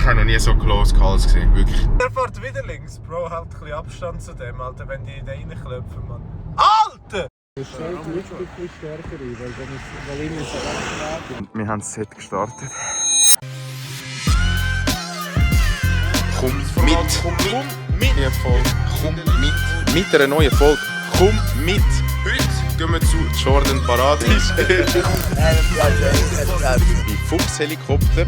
Ich habe noch nie so close calls gesehen, wirklich. Er fährt wieder links, Bro, halt ein bisschen Abstand zu dem, Alter, wenn die da reinklopfen, Mann. Alter! Es stellt die Luft ein bisschen stärker ein, weil innen ist es recht. Wir haben das Set gestartet. Komm mit! Komm mit! Mit einer neuen Folge. Komm mit! Heute gehen wir zu Jordan Paradies. Im Fuchshelikopter.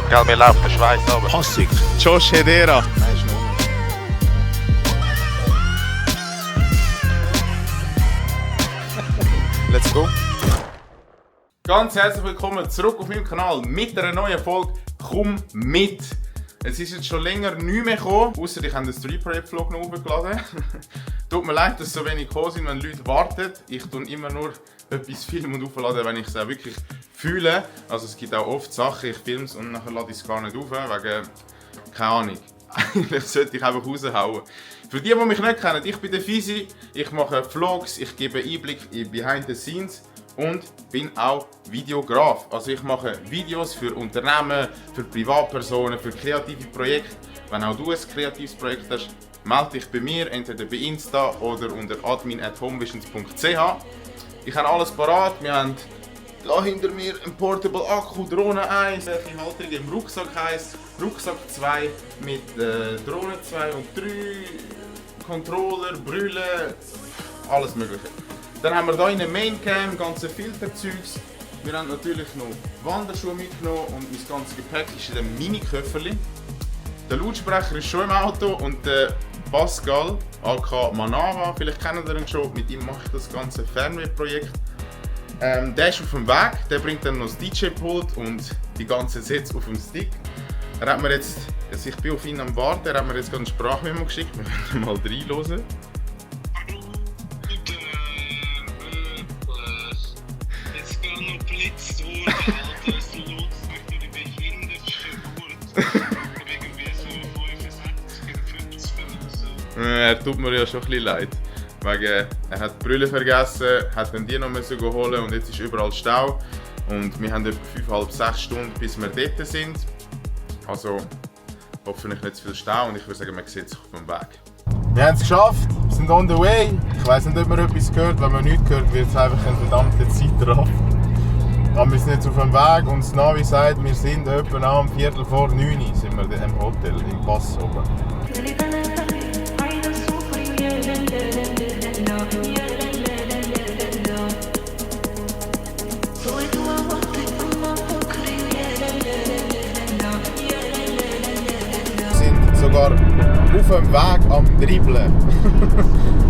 Gell, mir läuft der Schweiß aber. Passig. Josh Hedera. Let's go. Ganz herzlich willkommen zurück auf meinem Kanal mit einer neuen Folge «Komm mit». Es ist jetzt schon länger nicht mehr gekommen, ausser ich habe den Street Parade Vlog noch hochgeladen. Tut mir leid, dass so wenig gekommen sind, wenn Leute warten. Ich tue immer nur etwas filmen und aufladen, wenn ich es auch wirklich fühle. Also es gibt auch oft Sachen, ich filme es und nachher lade ich es gar nicht auf, wegen, keine Ahnung. Eigentlich sollte ich einfach raushauen. Für die mich nicht kennen, ich bin der Fisi, ich mache Vlogs, ich gebe Einblick in Behind the Scenes und bin auch Videograf. Also ich mache Videos für Unternehmen, für Privatpersonen, für kreative Projekte. Wenn auch du ein kreatives Projekt hast, melde dich bei mir, entweder bei Insta oder unter admin@homevisions.ch. Ich habe alles parat. Wir haben da hinter mir ein Portable Akku, Drohne 1, welche Halterung im Rucksack heisst, Rucksack 2 mit Drohne 2 und 3, Controller, Brille, alles mögliche. Dann haben wir hier eine Maincam, ganze Filterzeugs. Wir haben natürlich noch Wanderschuhe mitgenommen und mein ganzes Gepäck ist in einem Mini-Köfferli. Der Lautsprecher ist schon im Auto und der Pascal, aka Manava, vielleicht kennt ihr ihn schon, mit ihm mache ich das ganze Fernwehprojekt. Der ist auf dem Weg, der bringt dann noch das DJ-Pult und die ganzen Sets auf dem Stick. Er hat mir jetzt, also ich bin auf ihn am Warten, er hat mir jetzt gerade eine Sprachmemo geschickt, wir werden mal reinhören. Jetzt gar noch blitzt worden, Alter, es lotst mich durch die behindertste Geburt. Irgendwie so 65, 50 oder so. Er tut mir ja schon ein bisschen leid. Wegen, er hat die Brille vergessen, hat dann die noch holen und jetzt ist überall Stau. Und wir haben etwa 5,5, 6 Stunden, bis wir dort sind. Also hoffentlich nicht zu viel Stau und ich würde sagen, man sieht sich auf dem Weg. Wir haben es geschafft, wir sind on the way. Ich weiss nicht, ob man etwas hört, wenn man nichts hört, wird es einfach eine verdammte Zeitraff. Aber wir sind jetzt auf dem Weg und das Navi sagt, wir sind etwa um 8:45 sind wir im Hotel, im Pass oben. Sogar auf dem Weg am Dribbeln.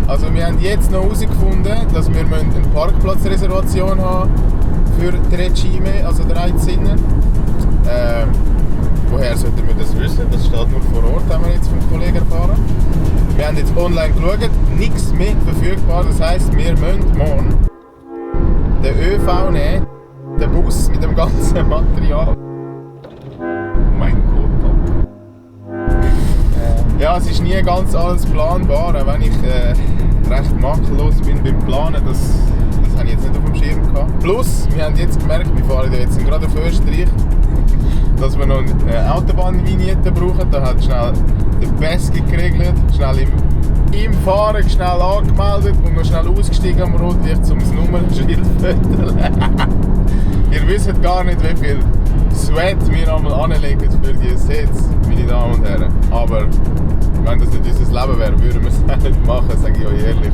Also wir haben jetzt noch herausgefunden, dass wir eine Parkplatzreservation haben für die Regime, also 13. Woher sollten wir das wissen? Das steht nur vor Ort, haben wir jetzt vom Kollegen erfahren. Wir haben jetzt online geschaut, nichts mehr verfügbar, das heisst, wir müssen morgen den ÖV nehmen, den Bus mit dem ganzen Material. Mein Gott. Ja, es ist nie ganz alles planbar, auch wenn ich recht makellos bin beim Planen, das habe ich jetzt nicht auf dem Schirm gehabt. Plus, wir haben jetzt gemerkt, wir fahren jetzt gerade auf Österreich, dass wir noch eine Autobahnvignette brauchen. Da hat schnell der Peski geregelt, schnell im Fahren schnell angemeldet und noch schnell ausgestiegen am Rotlicht, um das Nummernschild zu föteln. Ihr wisst gar nicht, wie viel Sweat wir einmal anlegen für diese Sets, meine Damen und Herren. Aber wenn das nicht unser Leben wäre, würden wir es auch nicht machen, sage ich euch ehrlich.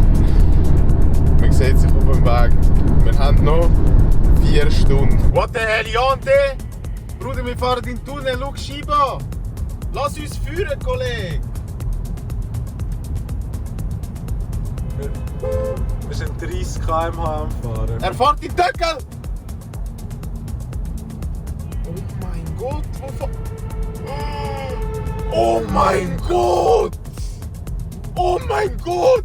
Man sieht sich auf dem Weg. Wir haben noch 4 Stunden. What the hell, Jante? Bruder, wir fahren in den Tunnel, schau Scheibe. Lass uns führen, Kollege. Wir sind 30 km/h am Fahren. Er fährt in den Töckel! Oh mein Gott, wo fährt... Oh mein Gott! Oh mein Gott!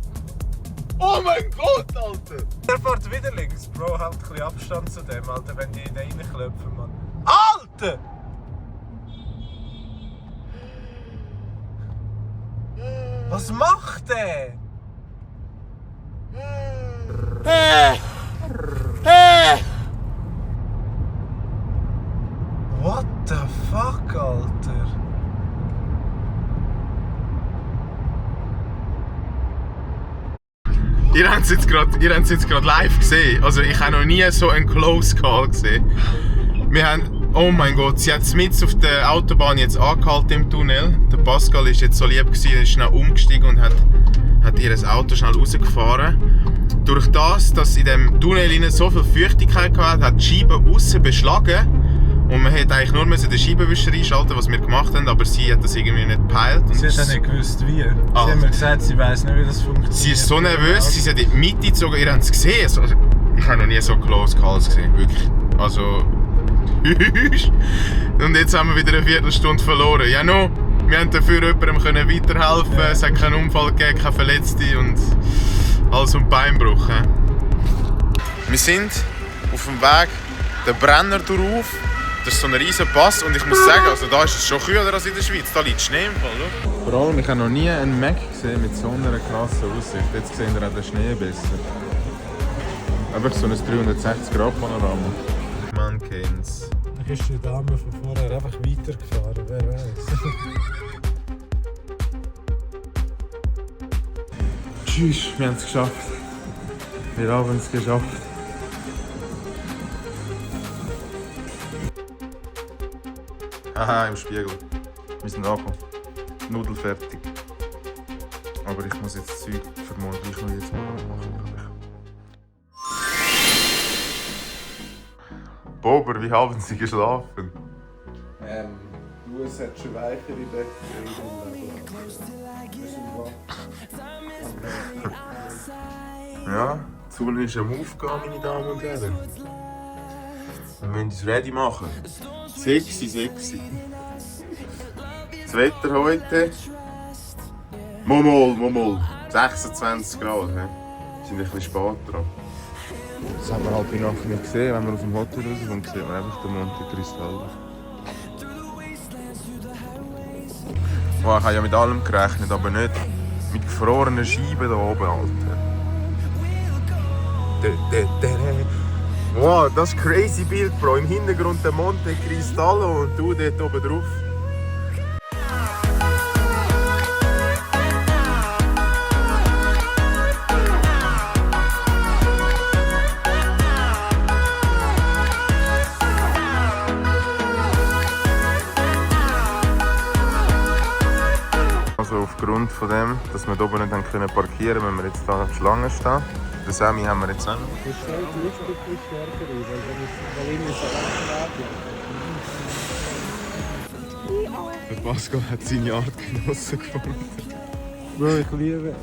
Oh mein Gott, Alter! Er fährt wieder links, Bro, halt ein bisschen Abstand zu dem, Alter, wenn die da reinklopfen, Mann. Alter! Was macht der? What the fuck, Alter? Ihr habt es jetzt gerade live gesehen. Also ich habe noch nie so einen Close Call gesehen. Wir haben, oh mein Gott, sie hat mitten auf der Autobahn jetzt angehalten im Tunnel. Der Pascal ist jetzt so lieb gewesen, ist schnell umgestiegen und hat ihr Auto schnell rausgefahren. Durch das, dass in dem Tunnel so viel Feuchtigkeit hatte, hat die Scheibe außen beschlagen. Und man hätte eigentlich nur den Scheibenwischer einschalten, was wir gemacht haben, aber sie hat das irgendwie nicht gepeilt. Sie hat nicht gewusst, wie. Sie haben mir gesagt, sie weiss nicht, wie das funktioniert. Sie ist so nervös, sie hat in die Mitte gezogen, ihr habt es gesehen. Also, ich habe noch nie so Close Calls gesehen, wirklich. Also... Und jetzt haben wir wieder eine Viertelstunde verloren. Ja, no, wir haben dafür jemandem weiterhelfen. Ja. Es hat keinen Unfall gegeben, keine Verletzte und Hals- und Beinbruch. Wir sind auf dem Weg den Brenner drauf. Das ist so ein riesen Pass und ich muss sagen, also da ist es schon kühler als in der Schweiz. Da liegt Schnee im Fall. Vor allem, ich habe noch nie einen Mac gesehen mit so einer krassen Aussicht. Jetzt sehen wir auch den Schnee besser. Einfach so ein 360-Grad-Panorama. Man kennt's. Dann ist die Dame von vorher einfach weitergefahren, wer weiß. Tschüss, wir haben es geschafft. Wir haben es geschafft. Haha, im Spiegel. Wir sind angekommen. Nudel fertig. Aber ich muss jetzt das Zeug für morgen gleich noch jetzt mal machen. Bober, wie haben Sie geschlafen? Du, es hat schon weichere Betten Ja, die Sonne ist am Aufgehen, meine Damen und Herren. Wir müssen uns ready machen. Sexy. Das Wetter heute... Momol. 26 Grad. Wir sind ein bisschen spät dran. Das haben wir halt bei Nacht nicht gesehen. Wenn wir aus dem Hotel rauskommen, sieht man einfach den Monte Cristallo. Oh, ich habe ja mit allem gerechnet, aber nicht mit gefrorenen Scheiben hier oben, Alter. Wow, das ist ein crazy Bild, Bro. Im Hintergrund der Monte Cristallo und du dort oben drauf. Also aufgrund von dem, dass wir hier oben nicht parkieren können, wenn wir jetzt hier an der Schlange stehen. Den Sammy haben wir jetzt auch noch. Das stellt nicht wirklich stärker ein, weil ihm ist er Der Pascal hat seine Artgenossen gefunden. Bro, ich liebe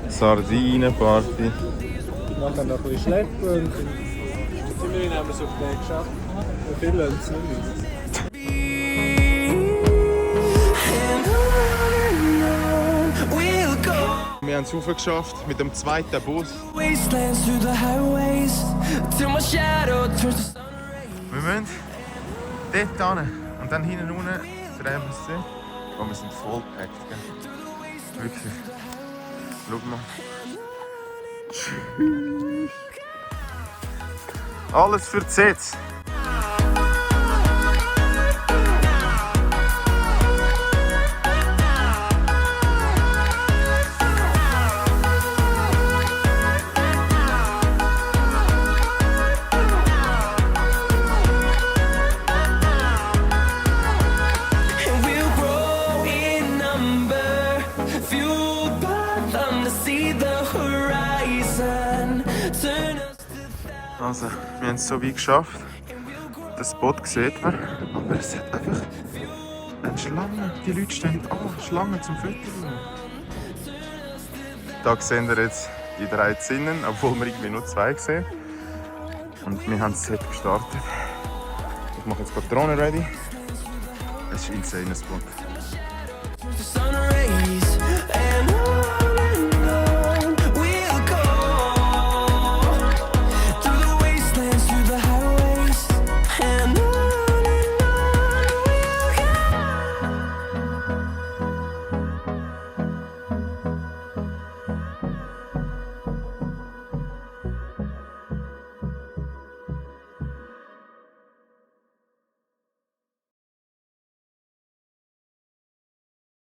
es. Sardinenparty. Nachher noch ein bisschen schleppen und immerhin haben wir es auf den geschafft. Und viel lernt es nicht. Wir haben es hochgeschafft mit dem zweiten Bus. Wir müssen dort hin und dann hinten unten drehen wir es hin. Oh, wir sind voll gepackt, gell? Wirklich. Schau mal. Tschüss. Alles für die Sitz. Also, wir haben es so weit geschafft. Den Spot sieht man, aber es hat einfach eine Schlange. Die Leute stehen Schlange zum Fotografieren. Da sehen wir jetzt die 3 Zinnen, obwohl wir irgendwie nur 2 sehen. Und wir haben das Set gestartet. Ich mache jetzt Patronen ready. Es ist ein insaner Spot.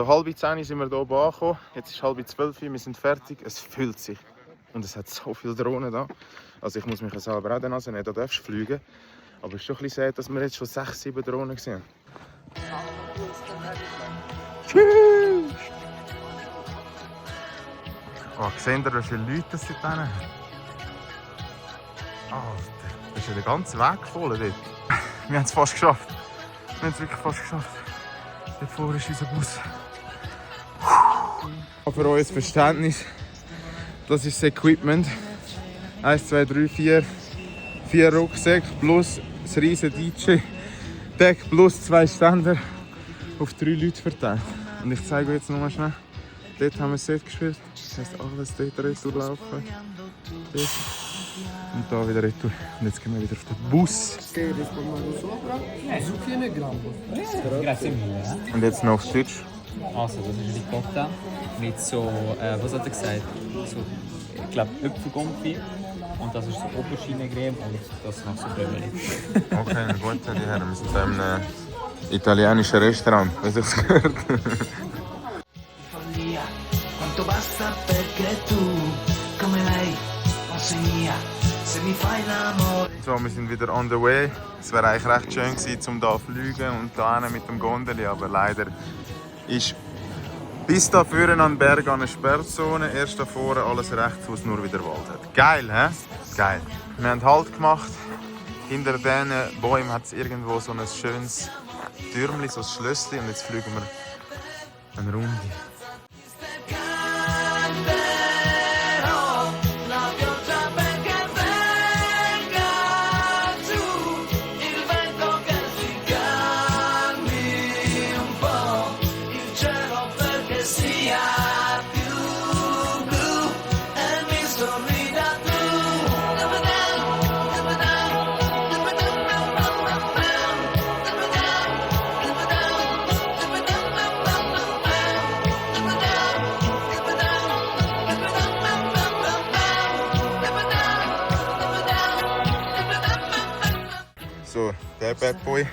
Um 9:30 sind wir hier oben angekommen. Jetzt ist 11:30, wir sind fertig. Es füllt sich. Und es hat so viele Drohnen da. Also ich muss mich selber auch dann annehmen, da darfst du fliegen. Aber es ist schon ein bisschen sad, dass wir jetzt schon 6, 7 Drohnen sehen. Tschüss! Oh, seht ihr, wie viele Leute das dort haben? Alter, das ist ja der ganze Weg voll dort. Wir haben es fast geschafft. Wir haben es wirklich fast geschafft. Dort vorne ist unser Bus. Für euer Verständnis, das ist das Equipment. 1, 2, 3, 4 Rucksäcke plus das riesige DJ-Deck plus 2 Ständer auf 3 Leute verteilt. Und ich zeige euch jetzt noch mal schnell. Dort haben wir das Set gespielt. Das heisst, alles dort retourlaufen. Dort. Und da wieder retour. Und jetzt gehen wir wieder auf den Bus. Grazie mille. Und jetzt noch auf Deutsch. Also, das ist Ricotta mit so, was hat er gesagt? So, ich glaube, Äpfelgumpfi. Und das ist so Aubergine-Creme und das noch so Bömmeli. Okay, gut, die Herren. Wir sind in einem italienischen Restaurant, wie sich gehört. Quanto basta perché tu, come lei, non sei mia, se mi fai l'amore. So, wir sind wieder on the way. Es wäre eigentlich recht schön gewesen, um hier zu fliegen und hier mit dem Gondeli, aber leider ist bis da vorne an den Berg eine Sperrzone. Erst da vorne alles rechts, wo es nur wieder Wald hat. Geil, hä? Geil. Wir haben Halt gemacht. Hinter diesen Bäumen hat es irgendwo so ein schönes Türmchen, so ein Schlösschen. Und jetzt fliegen wir eine Runde. So, der Bad Boy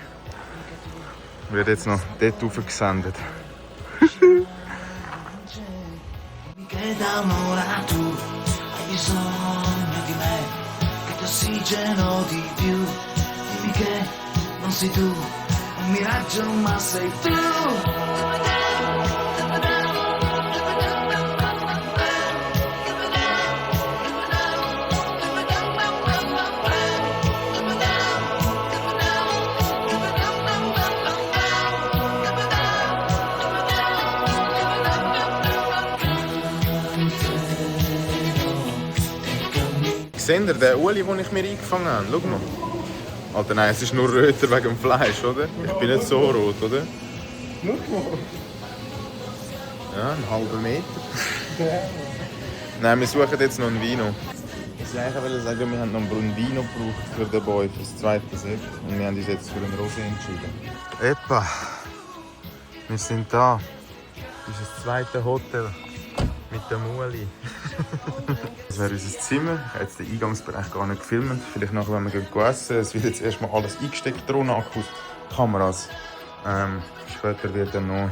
wird jetzt noch dort rauf gesendet. Che da un'ora tu hai bisogno di me, che ti ossigeno di più. Dimmi che non sei tu, un miraggio ma sei tu. Seht ihr den Uli, den ich mir eingefangen habe? Schau mal. Alter, nein, es ist nur röter wegen dem Fleisch, oder? Ich bin nicht so rot, oder? Schau mal. Ja, einen halben Meter. Nein, wir suchen jetzt noch einen Vino. Ich wollte sagen, wir haben noch einen Vino gebraucht für den Boy, für das zweite Set. Und wir haben uns jetzt für einen Rosé entschieden. Epa, wir sind da. Das ist das zweite Hotel mit dem Uli. Das wäre unser Zimmer. Ich habe jetzt den Eingangsbereich gar nicht gefilmt. Vielleicht nachher, wenn wir essen. Es wird jetzt erstmal alles eingesteckt, Drohnen, Akkus, Kameras. Später wird dann noch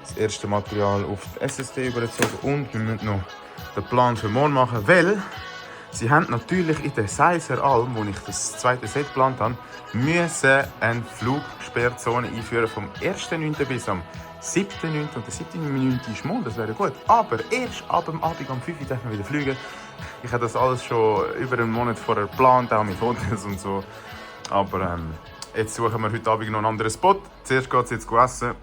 das erste Material auf die SSD übergezogen. Und wir müssen noch den Plan für morgen machen, weil sie haben natürlich in der Seiser Alm, wo ich das zweite Set geplant habe, müssen eine Flugsperrzone einführen vom 1.9. bis am 7.9. Und der 7.9. ist morgen, das wäre gut. Aber erst ab dem Abend um 5 Uhr dürfen wir wieder fliegen. Ich habe das alles schon über einen Monat vorher geplant, auch mit Hotels und so. Aber jetzt suchen wir heute Abend noch einen anderen Spot. Zuerst geht es jetzt essen.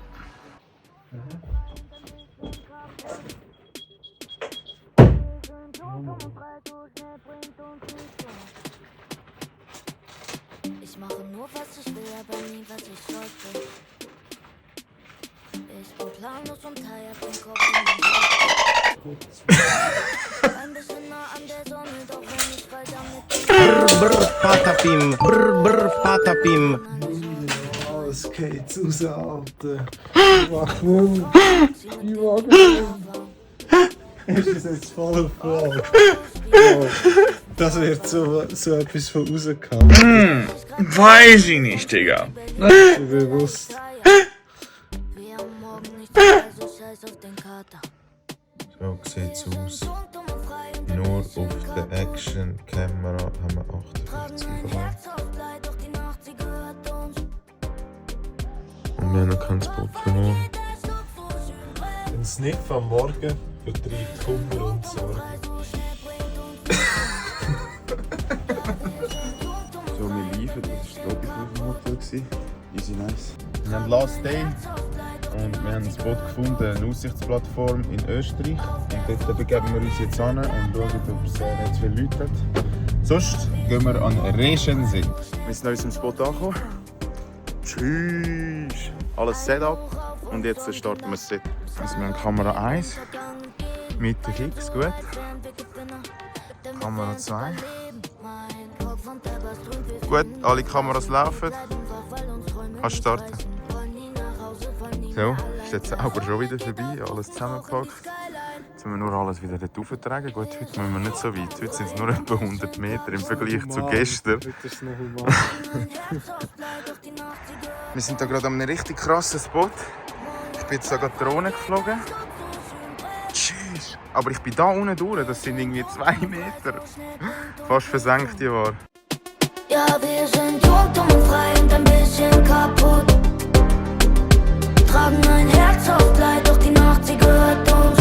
Ich mache nur, was ich will, aber nie, was ich sollte. Ich bin planlos und tired, den Kopf in den Ein bisschen nah an der Sonne, doch wenn ich fall damit. Brr, patapim, brr, patapim. Es geht raus, Alter. Ich mach wohl. Ist das jetzt voll auf Frage? Oh, das wird so etwas von rausgekommen. Weiß ich nicht, Digga. Bewusst. Wir haben morgen nicht dabei, so Scheiß auf den Kater. So sieht's aus. Nur auf der Action-Kamera haben wir 58 Gramm. Und wir haben noch keinen Spot verloren. Ein Sniff am Morgen betreibt Kummer und Sorge. So, wir liefern, das war der Motor. Easy nice. Wir haben Last Day und wir haben einen Spot gefunden, eine Aussichtsplattform in Österreich. Und dort begeben wir uns jetzt hin und schauen, ob es nicht zu viele Leute hat. Sonst gehen wir an Reschensee. Wir sind an unserem Spot angekommen. Tschüss! Alles Setup und jetzt starten wir das Set. Also wir haben Kamera 1, Mitte fix, gut. Kamera 2. Gut, alle Kameras laufen. Kannst starten. So, ist jetzt sauber schon wieder vorbei, alles zusammengepackt. Jetzt müssen wir nur alles wieder dort auftragen. Gut, heute müssen wir nicht so weit. Heute sind es nur etwa 100 Meter im Vergleich zu gestern. Wir sind hier gerade an einem richtig krassen Spot. Ich bin jetzt da gerade Drohne geflogen. Tschüss! Aber ich bin da unten durch, das sind irgendwie 2 Meter. Fast versenkt die war. Ja, wir sind jung, dumm und frei und ein bisschen kaputt. Tragen ein Herz auf Kleid, doch die Nacht, sie gehört uns.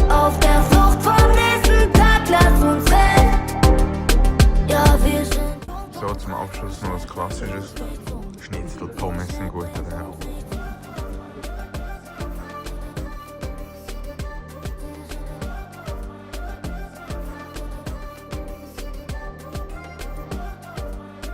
Auf der Flucht vom nächsten Tag, lass uns rennen. Ja, wir sind So, zum Abschluss noch was Klassisches. Schnitzel, Pommes sind gut.